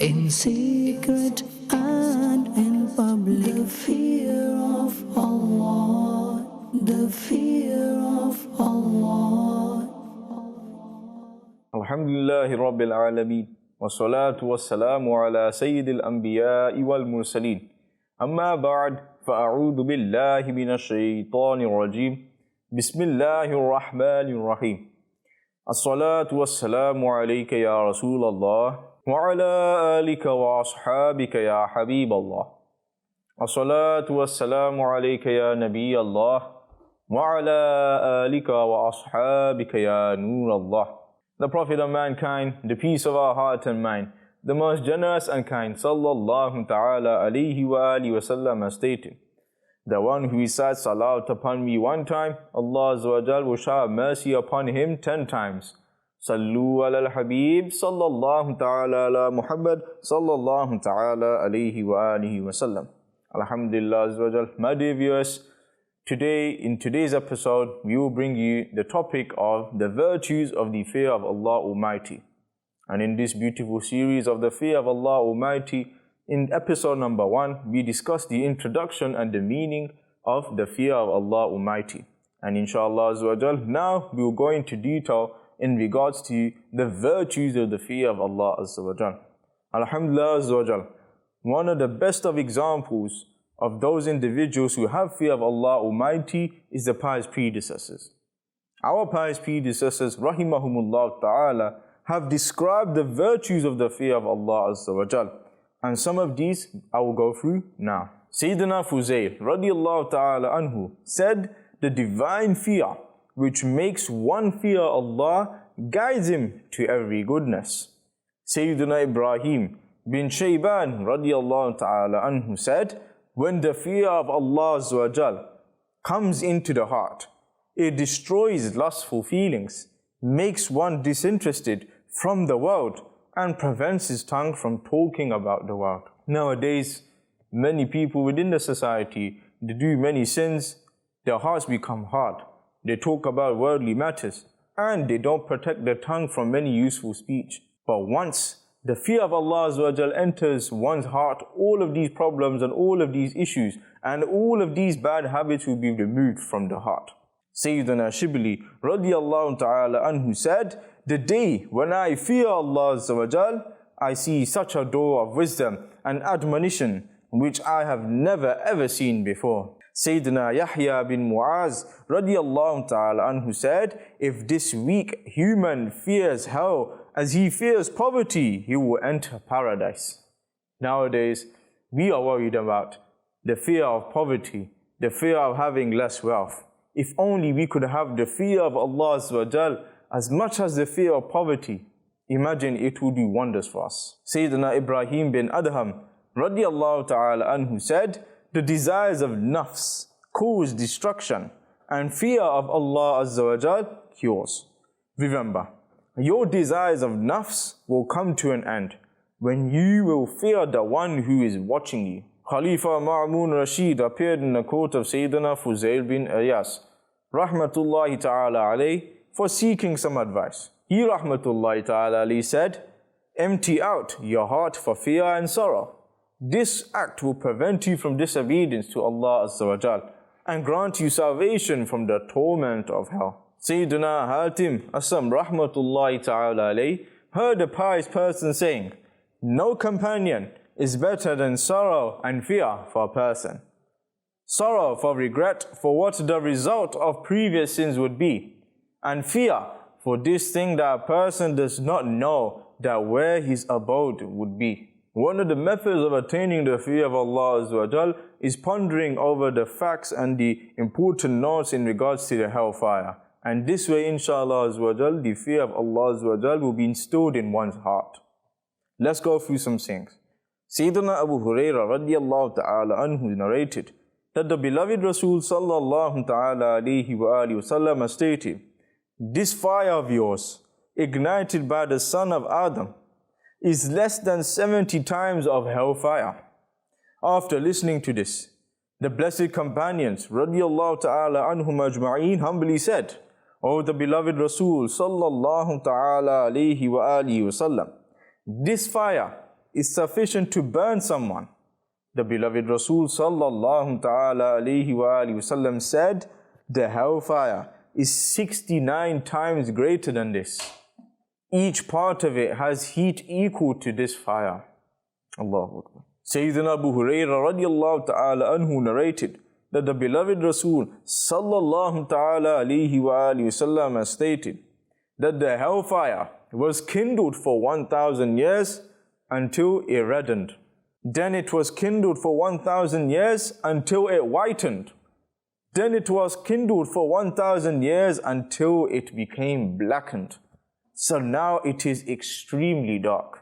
In secret and in public, the fear of Allah, the fear of Allah. Alhamdulillahi Rabbil Alameen, wassalatu wassalamu ala Sayyidil Anbiya'i wal Mursaleen. Amma ba'd, fa'a'udhu billahi minash shaytanir rajeem. Bismillahir Rahmanir Rahim. As-salatu wassalamu alayka ya Rasulallah, wa ala alika wa ashabika ya Habiballah. As-salatu wassalamu alayka ya Nabi Allah, wa ala alika wa ashabika ya Nur Allah. The Prophet of mankind, the peace of our heart and mind, the most generous and kind, sallallahu ta'ala alayhi wa alihi wa sallam, has stated, the one who recites salat upon me one time, Allah Azza wa Jal will shower mercy upon him 10 times. Sallu ala al-Habib, sallallahu ta'ala ala Muhammad, sallallahu ta'ala alayhi wa alihi wa sallam. Alhamdulillah Azza wa Jal. My dear viewers, in today's episode, we will bring you the topic of the virtues of the fear of Allah Almighty. And in this beautiful series of the fear of Allah Almighty, in episode number 1, we discussed the introduction and the meaning of the fear of Allah Almighty. And inshallah Azza wa Jal, now we will go into detail in regards to the virtues of the fear of Allah Azza wa Jal. Alhamdulillah Azza wa Jal, one of the best of examples of those individuals who have fear of Allah Almighty is the pious predecessors. Our pious predecessors, rahimahumullah ta'ala, have described the virtues of the fear of Allah Azza wa Jal. And some of these I will go through now. Sayyidina Fuzail radiyallahu ta'ala anhu said, the divine fear which makes one fear Allah guides him to every goodness. Sayyidina Ibrahim bin Shayban radiyallahu ta'ala anhu said, when the fear of Allah Azza wa Jal comes into the heart, it destroys lustful feelings, makes one disinterested from the world, and prevents his tongue from talking about the world. Nowadays, many people within the society, they do many sins, their hearts become hard, they talk about worldly matters, and they don't protect their tongue from many useful speech. But once the fear of Allah Azza wa Jal enters one's heart, all of these problems and all of these issues and all of these bad habits will be removed from the heart. Sayyidina Shibli radiyallahu ta'ala anhu said, the day when I fear Allah Azza wa Jal, I see such a door of wisdom and admonition which I have never ever seen before. Sayyidina Yahya bin Mu'az radiyallahu ta'ala anhu said, if this weak human fears hell as he fears poverty, he will enter paradise. Nowadays, we are worried about the fear of poverty, the fear of having less wealth. If only we could have the fear of Allah Azza wa Jal as much as the fear of poverty, imagine it would do wonders for us. Sayyidina Ibrahim bin Adham radiyallahu ta'ala anhu said, the desires of nafs cause destruction and fear of Allah Azza wa Jal cures. Remember, your desires of nafs will come to an end when you will fear the one who is watching you. Khalifa Ma'mun Rashid appeared in the court of Sayyidina Fuzail bin Iyas rahmatullahi ta'ala alayh for seeking some advice. He rahmatullahi ta'ala alayh said, empty out your heart for fear and sorrow. This act will prevent you from disobedience to Allah Azza wa Jal and grant you salvation from the torment of hell. Sayyidina Hatim Asam rahmatullahi ta'ala alayh heard a pious person saying, no companion is better than sorrow and fear for a person. Sorrow for regret for what the result of previous sins would be, and fear for this thing that a person does not know that where his abode would be. One of the methods of attaining the fear of Allah Azza wa Jal is pondering over the facts and the important notes in regards to the hellfire. And this way, inshallah Azza wa Jal, the fear of Allah Azza wa Jal will be instilled in one's heart. Let's go through some things. Sayyidina Abu Hurairah radiyallahu ta'ala anhu narrated that the beloved Rasul sallallahu ta'ala alayhi wa alihi wa sallam has stated, this fire of yours, ignited by the son of Adam, is less than 70 times of hellfire. After listening to this, the blessed companions radiyallahu ta'ala anhum ajma'een humbly said, O the beloved Rasul sallallahu ta'ala alayhi wa alihi wa sallam, this fire is sufficient to burn someone. The beloved Rasul sallallahu ta'ala alayhi wa sallam said, the hellfire is 69 times greater than this. Each part of it has heat equal to this fire. Allahu Akbar. Sayyidina Abu Hurairah radiallahu ta'ala anhu narrated that the beloved Rasul sallallahu ta'ala alayhi wa sallam has stated that the hellfire was kindled for 1,000 years until it reddened. Then it was kindled for 1,000 years until it whitened. Then it was kindled for 1,000 years until it became blackened. So now it is extremely dark.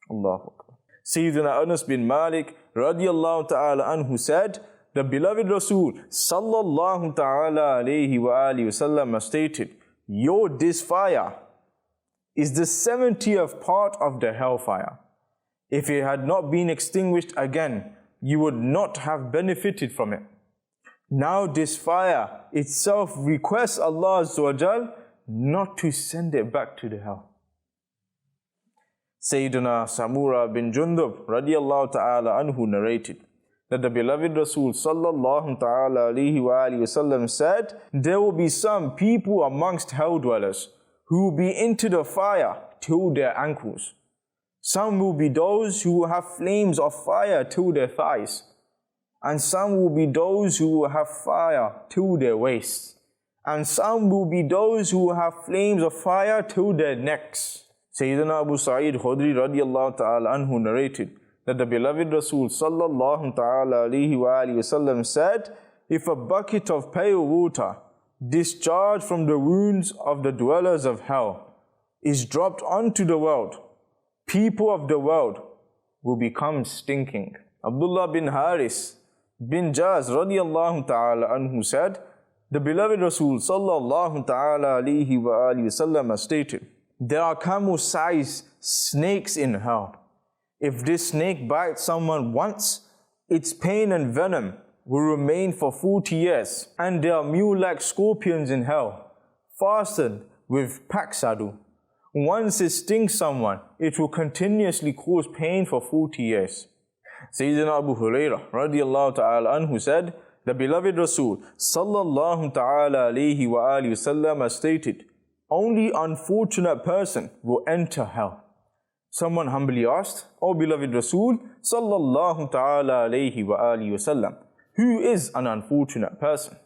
Allahu Akbar. Sayyidina Anas bin Malik radiallahu ta'ala anhu said, the beloved Rasul sallallahu ta'ala alayhi wa sallam stated, this fire is the 70th part of the hellfire. If it had not been extinguished again, you would not have benefited from it. Now this fire itself requests Allah Azza wa Jal not to send it back to the hell. Sayyidina Samura bin Jundub radiallahu ta'ala anhu narrated that the beloved Rasul sallallahu ta'ala alayhi wa sallam said, there will be some people amongst hell dwellers who will be into the fire till their ankles. Some will be those who will have flames of fire till their thighs. And some will be those who will have fire till their waists. And some will be those who will have flames of fire till their necks. Sayyidina Abu Sa'id Khudri radiallahu ta'ala anhu narrated that the beloved Rasul sallallahu ta'ala alayhi wa sallam said, if a bucket of pale water discharged from the wounds of the dwellers of hell is dropped onto the world, people of the world will become stinking. Abdullah bin Haris bin Jaz radiallahu ta'ala anhu said, the beloved Rasul sallallahu ta'ala alayhi wa sallam stated, there are camel-sized snakes in hell. If this snake bites someone once, its pain and venom will remain for 40 years. And there are mule-like scorpions in hell, fastened with pack saddle. Once it stings someone, it will continuously cause pain for 40 years. Sayyidina Abu Hurairah radiallahu ta'ala anhu said, the beloved Rasul sallallahu ta'ala alayhi wa sallam stated, only unfortunate person will enter hell. Someone humbly asked, O beloved Rasul sallallahu ta'ala alayhi wa sallam, who is an unfortunate person?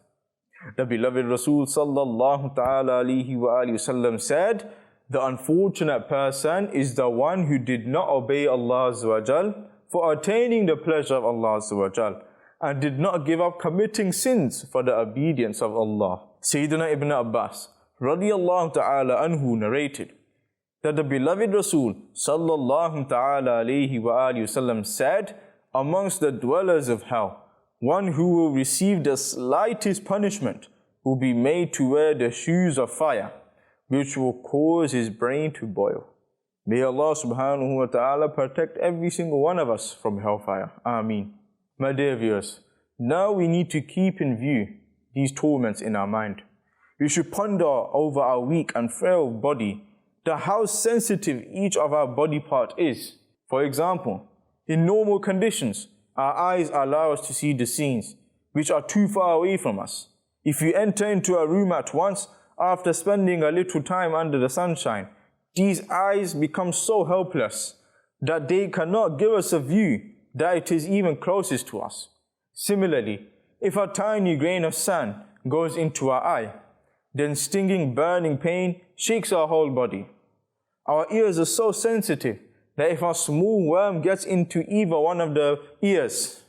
The beloved Rasul sallallahu ta'ala alayhi wa sallam said, the unfortunate person is the one who did not obey Allah Azza wa Jal for attaining the pleasure of Allah Azza wa Jal, and did not give up committing sins for the obedience of Allah. Sayyidina Ibn Abbas radiyallahu ta'ala anhu narrated that the beloved Rasul sallallahu ta'ala alayhi wa sallam said, amongst the dwellers of hell, one who will receive the slightest punishment will be made to wear the shoes of fire, which will cause his brain to boil. May Allah subhanahu wa ta'ala protect every single one of us from hellfire. Ameen. My dear viewers, now we need to keep in view these torments in our mind. We should ponder over our weak and frail body, how sensitive each of our body part is. For example, in normal conditions, our eyes allow us to see the scenes which are too far away from us. If you enter into a room at once, after spending a little time under the sunshine, these eyes become so helpless that they cannot give us a view that it is even closest to us. Similarly, if a tiny grain of sand goes into our eye, then stinging, burning pain shakes our whole body. Our ears are so sensitive that if a small worm gets into either one of the ears,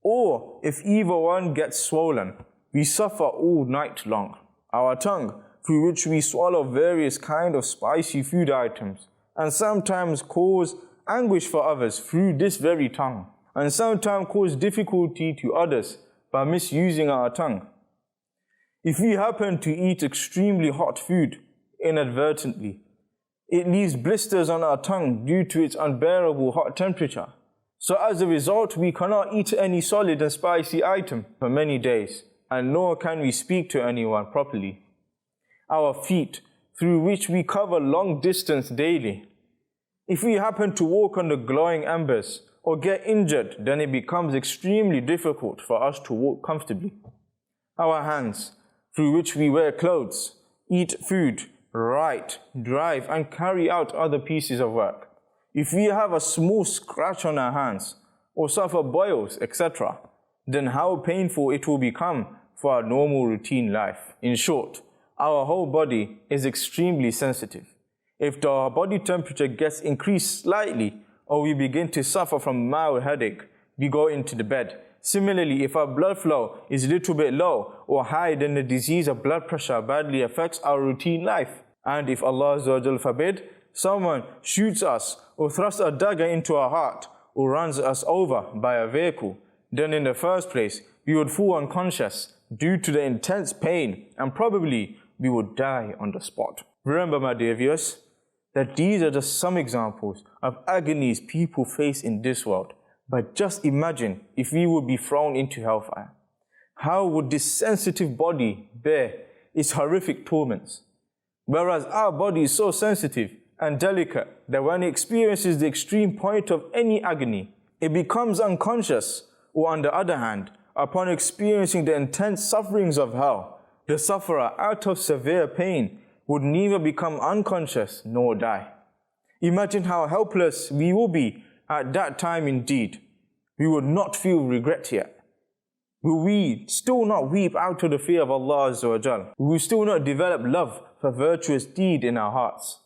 or if either one gets swollen, we suffer all night long. Our tongue, through which we swallow various kinds of spicy food items, and sometimes cause anguish for others through this very tongue, and sometimes cause difficulty to others by misusing our tongue. If we happen to eat extremely hot food inadvertently, it leaves blisters on our tongue due to its unbearable hot temperature. So as a result, we cannot eat any solid and spicy item for many days, and nor can we speak to anyone properly. Our feet, through which we cover long distance daily, If we happen to walk on the glowing embers or get injured, then it becomes extremely difficult for us to walk comfortably. Our hands, through which we wear clothes, eat food, write, drive, and carry out other pieces of work. If we have a small scratch on our hands or suffer boils, etc., then how painful it will become for our normal routine life. In short, our whole body is extremely sensitive. If our body temperature gets increased slightly or we begin to suffer from mild headache, we go into the bed. Similarly, if our blood flow is a little bit low or high, then the disease of blood pressure badly affects our routine life. And if Allah Azza wa Jal forbid, someone shoots us or thrusts a dagger into our heart or runs us over by a vehicle, then in the first place, we would fall unconscious due to the intense pain and probably we would die on the spot. Remember, my dear viewers, that these are just some examples of agonies people face in this world. But just imagine if we would be thrown into hellfire. How would this sensitive body bear its horrific torments? Whereas our body is so sensitive and delicate that when it experiences the extreme point of any agony, it becomes unconscious, or on the other hand, upon experiencing the intense sufferings of hell, the sufferer out of severe pain would neither become unconscious nor die. Imagine how helpless we will be at that time indeed. We would not feel regret yet. Will we still not weep out of the fear of Allah Azza wa Jal? Will we still not develop love for virtuous deed in our hearts?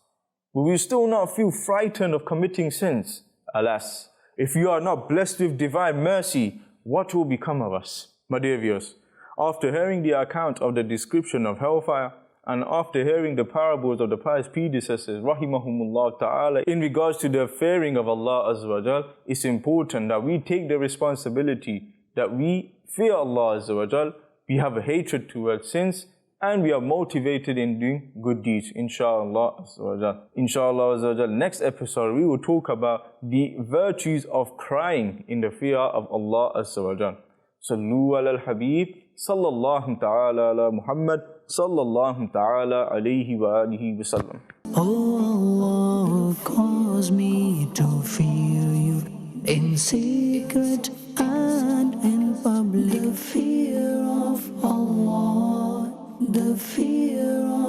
Will we still not feel frightened of committing sins? Alas, if you are not blessed with divine mercy, what will become of us? My dear viewers, after hearing the account of the description of hellfire, and after hearing the parables of the pious predecessors, rahimahumullah ta'ala, in regards to the fearing of Allah Azza wa Jal, it's important that we take the responsibility that we fear Allah Azza wa Jal, we have a hatred towards sins, and we are motivated in doing good deeds, inshallah Azza wa Jal. Inshallah Azza wa Jal, next episode we will talk about the virtues of crying in the fear of Allah Azza wa Jal. Sallu ala al-Habib, sallallahu ta'ala ala Muhammad, sallallahu ta'ala alayhi wa alihi wa sallam. Oh Allah, cause me to fear you in secret and in public. The fear of Allah, the fear of